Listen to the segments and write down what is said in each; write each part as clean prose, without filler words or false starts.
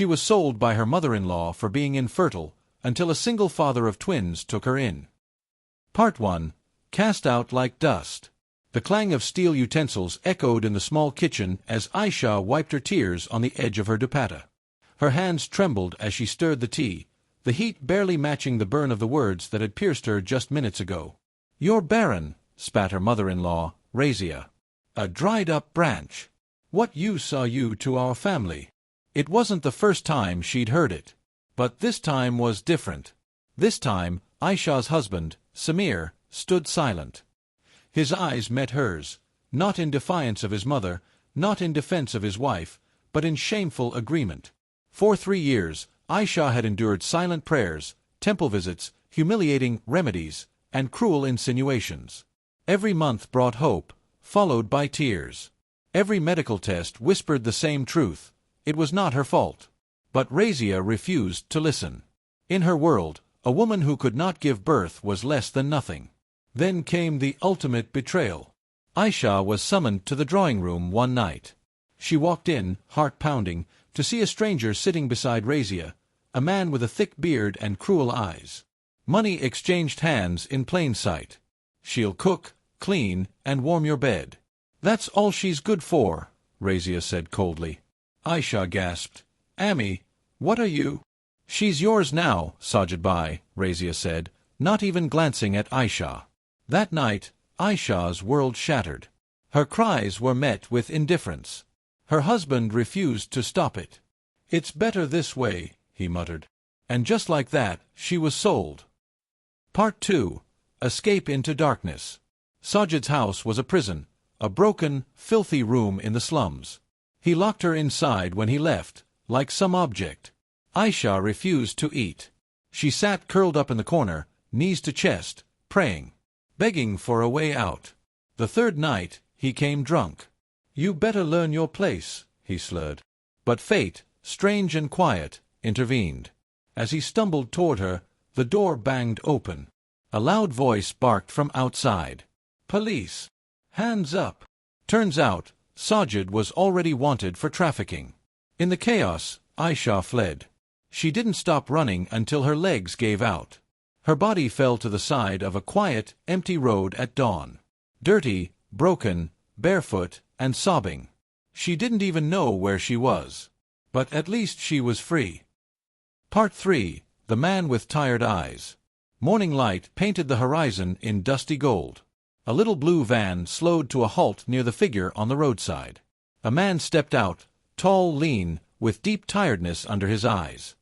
She was sold by her mother-in-law for being infertile, until a single father of twins took her in. Part 1. Cast out like dust. The clang of steel utensils echoed in the small kitchen as Aisha wiped her tears on the edge of her dupatta. Her hands trembled as she stirred the tea, the heat barely matching the burn of the words that had pierced her just minutes ago. "You're barren," spat her mother-in-law, Razia. "A dried-up branch. What use are you to our family?" It wasn't the first time she'd heard it. But this time was different. This time, Aisha's husband, Samir, stood silent. His eyes met hers, not in defiance of his mother, not in defense of his wife, but in shameful agreement. For 3 years, Aisha had endured silent prayers, temple visits, humiliating remedies, and cruel insinuations. Every month brought hope, followed by tears. Every medical test whispered the same truth: it was not her fault. But Razia refused to listen. In her world, a woman who could not give birth was less than nothing. Then came the ultimate betrayal. Aisha was summoned to the drawing-room one night. She walked in, heart pounding, to see a stranger sitting beside Razia, a man with a thick beard and cruel eyes. Money exchanged hands in plain sight. "She'll cook, clean, and warm your bed. That's all she's good for," Razia said coldly. Aisha gasped. "Ami, what are you?" "She's yours now, Sajid Bhai," Razia said, not even glancing at Aisha. That night, Aisha's world shattered. Her cries were met with indifference. Her husband refused to stop it. "It's better this way," he muttered. And just like that, she was sold. Part 2. Escape into darkness. Sajid's house was a prison, a broken, filthy room in the slums. He locked her inside when he left, like some object. Aisha refused to eat. She sat curled up in the corner, knees to chest, praying, begging for a way out. The third night, he came drunk. "You better learn your place," he slurred. But fate, strange and quiet, intervened. As he stumbled toward her, the door banged open. A loud voice barked from outside. "Police! Hands up!" Turns out, Sajid was already wanted for trafficking. In the chaos, Aisha fled. She didn't stop running until her legs gave out. Her body fell to the side of a quiet, empty road at dawn. Dirty, broken, barefoot, and sobbing. She didn't even know where she was. But at least she was free. Part 3. The Man with Tired Eyes. Morning light painted the horizon in dusty gold. A little blue van slowed to a halt near the figure on the roadside. A man stepped out, tall, lean, with deep tiredness under his eyes.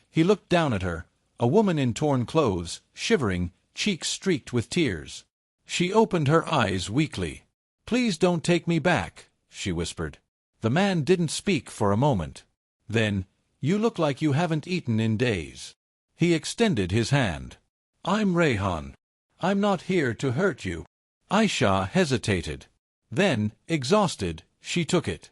He looked down at her, a woman in torn clothes, shivering, cheeks streaked with tears. She opened her eyes weakly. "Please don't take me back," she whispered. The man didn't speak for a moment. Then, "You look like you haven't eaten in days." He extended his hand. "I'm Rayhan. I'm not here to hurt you." Aisha hesitated. Then, exhausted, she took it.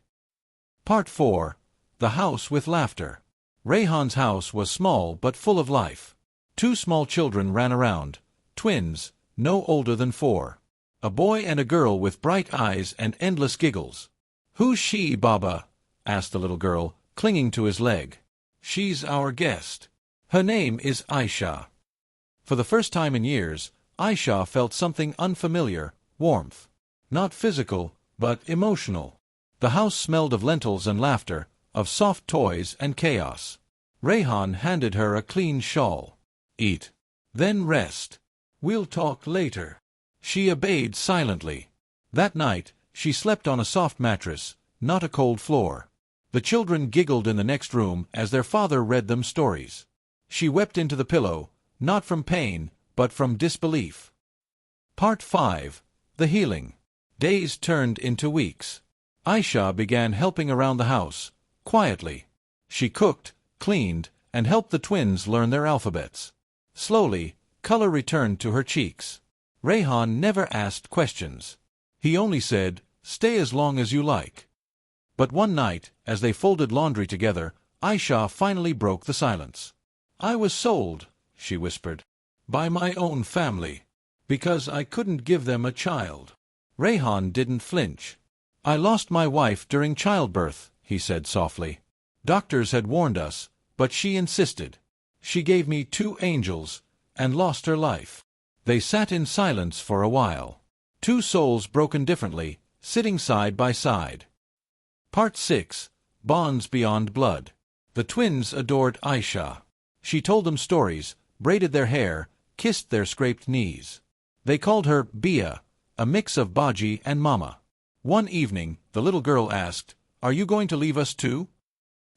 Part 4. The House with Laughter. Rayhan's house was small but full of life. 2 small children ran around, twins, no older than 4. A boy and a girl with bright eyes and endless giggles. "Who's she, Baba?" asked the little girl, clinging to his leg. "She's our guest. Her name is Aisha." For the first time in years, Aisha felt something unfamiliar, warmth. Not physical, but emotional. The house smelled of lentils and laughter, of soft toys and chaos. Rayhan handed her a clean shawl. "Eat. Then rest. We'll talk later." She obeyed silently. That night, she slept on a soft mattress, not a cold floor. The children giggled in the next room as their father read them stories. She wept into the pillow, not from pain, but from disbelief. Part 5. The Healing. Days turned into weeks. Aisha began helping around the house, quietly. She cooked, cleaned, and helped the twins learn their alphabets. Slowly, color returned to her cheeks. Rayhan never asked questions. He only said, "Stay as long as you like." But one night, as they folded laundry together, Aisha finally broke the silence. "I was sold," she whispered, "by my own family, because I couldn't give them a child." Rayhan didn't flinch. "I lost my wife during childbirth," he said softly. Doctors had warned us, but she insisted. She gave me 2 angels, and lost her life." They sat in silence for a while. 2 souls broken differently, sitting side by side. Part 6. Bonds Beyond Blood. The twins adored Aisha. She told them stories, braided their hair, kissed their scraped knees. They called her Bia, a mix of Baji and Mama. One evening, the little girl asked, "Are you going to leave us too?"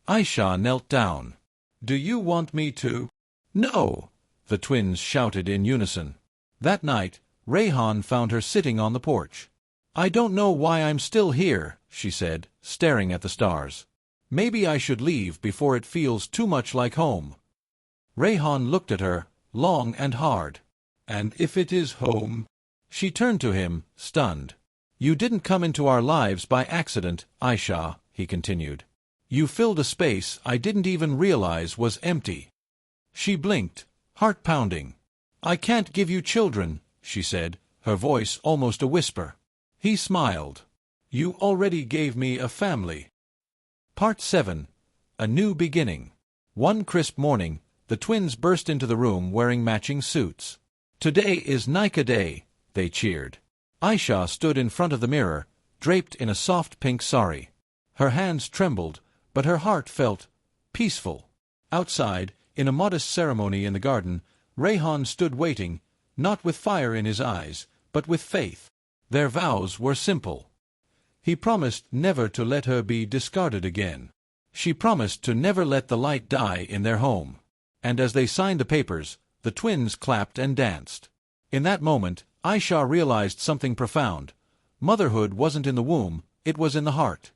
Aisha knelt down. "Do you want me to?" "No!" the twins shouted in unison. That night, Rayhan found her sitting on the porch. "I don't know why I'm still here," she said, staring at the stars. "Maybe I should leave before it feels too much like home." Rayhan looked at her, long and hard. "And if it is home?" She turned to him, stunned. "You didn't come into our lives by accident, Aisha," he continued. "You filled a space I didn't even realize was empty." She blinked, heart pounding. "I can't give you children," she said, her voice almost a whisper. He smiled. "You already gave me a family." Part 7. A New Beginning. One crisp morning, the twins burst into the room wearing matching suits. "Today is Nika Day," they cheered. Aisha stood in front of the mirror, draped in a soft pink sari. Her hands trembled, but her heart felt peaceful. Outside, in a modest ceremony in the garden, Rayhan stood waiting, not with fire in his eyes, but with faith. Their vows were simple. He promised never to let her be discarded again. She promised to never let the light die in their home. And as they signed the papers, the twins clapped and danced. In that moment, Aisha realized something profound. Motherhood wasn't in the womb, it was in the heart.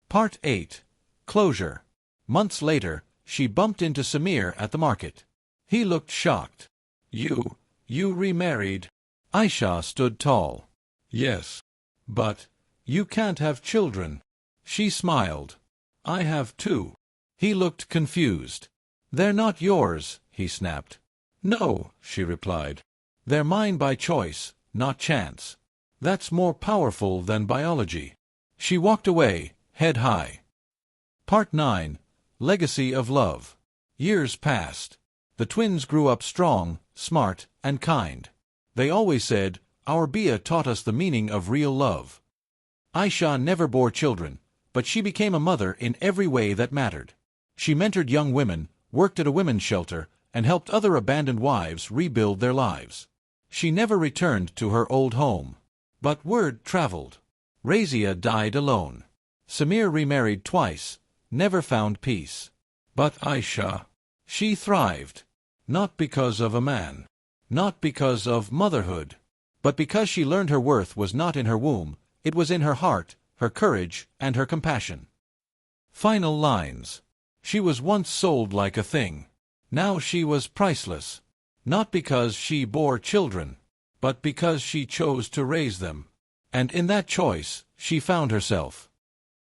Part 8. Closure. Months later, she bumped into Samir at the market. He looked shocked. You remarried?" Aisha stood tall. "Yes. But you can't have children." She smiled. "I have 2. He looked confused. "They're not yours," he snapped. "No," she replied. "They're mine by choice, not chance. That's more powerful than biology." She walked away, head high. Part 9. Legacy of Love. Years passed. The twins grew up strong, smart, and kind. They always said, "Our Bia taught us the meaning of real love." Aisha never bore children, but she became a mother in every way that mattered. She mentored young women, worked at a women's shelter, and helped other abandoned wives rebuild their lives. She never returned to her old home. But word traveled. Razia died alone. Samir remarried twice, never found peace. But Aisha, she thrived. Not because of a man. Not because of motherhood. But because she learned her worth was not in her womb, it was in her heart, her courage, and her compassion. Final lines. She was once sold like a thing. Now she was priceless. Not because she bore children, but because she chose to raise them. And in that choice, she found herself.